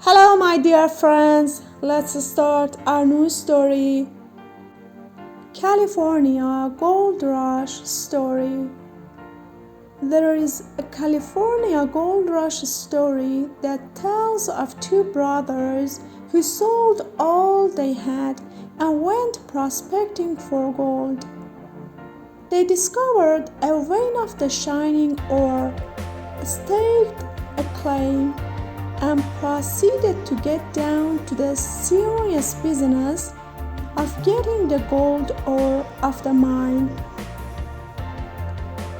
Hello, my dear friends. Let's start our new story. California Gold Rush Story. There is a California Gold Rush story that tells of two brothers who sold all they had and went prospecting for gold. They discovered a vein of the shining ore, staked a claim, and proceeded to get down to the serious business of getting the gold ore of the mine.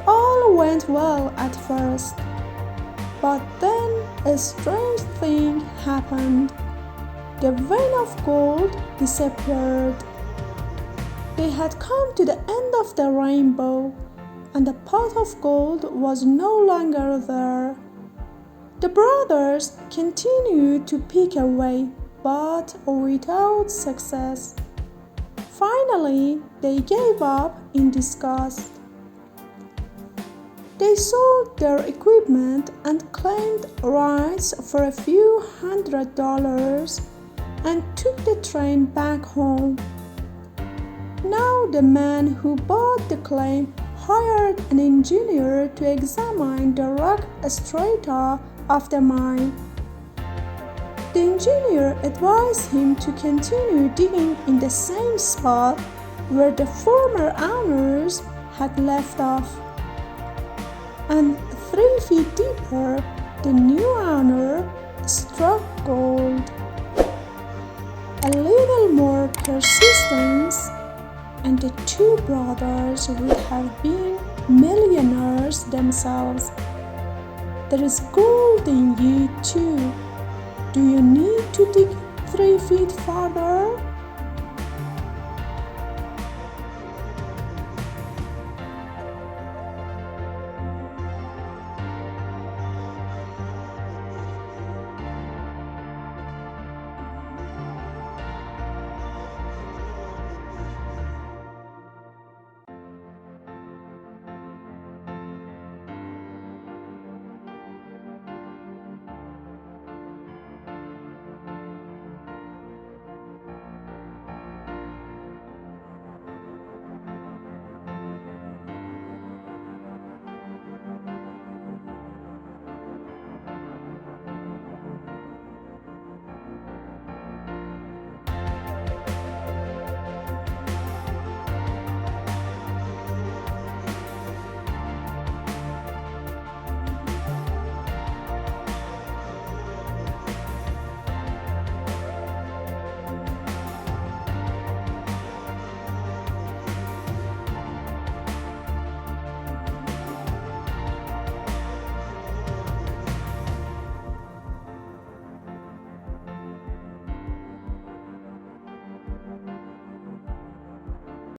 All went well at first, but then a strange thing happened. The vein of gold disappeared. They had come to the end of the rainbow, and the pot of gold was no longer there. The brothers continued to pick away, but without success. Finally, they gave up in disgust. They sold their equipment and claimed rights for a few $100 and took the train back home. Now the man who bought the claim hired an engineer to examine the rock strata of the mine. The engineer advised him to continue digging in the same spot where the former owners had left off. And 3 feet deeper, the new owner struck gold. A little more persistence, and the two brothers would have been millionaires themselves. There is gold in you too. Do you need to dig 3 feet farther?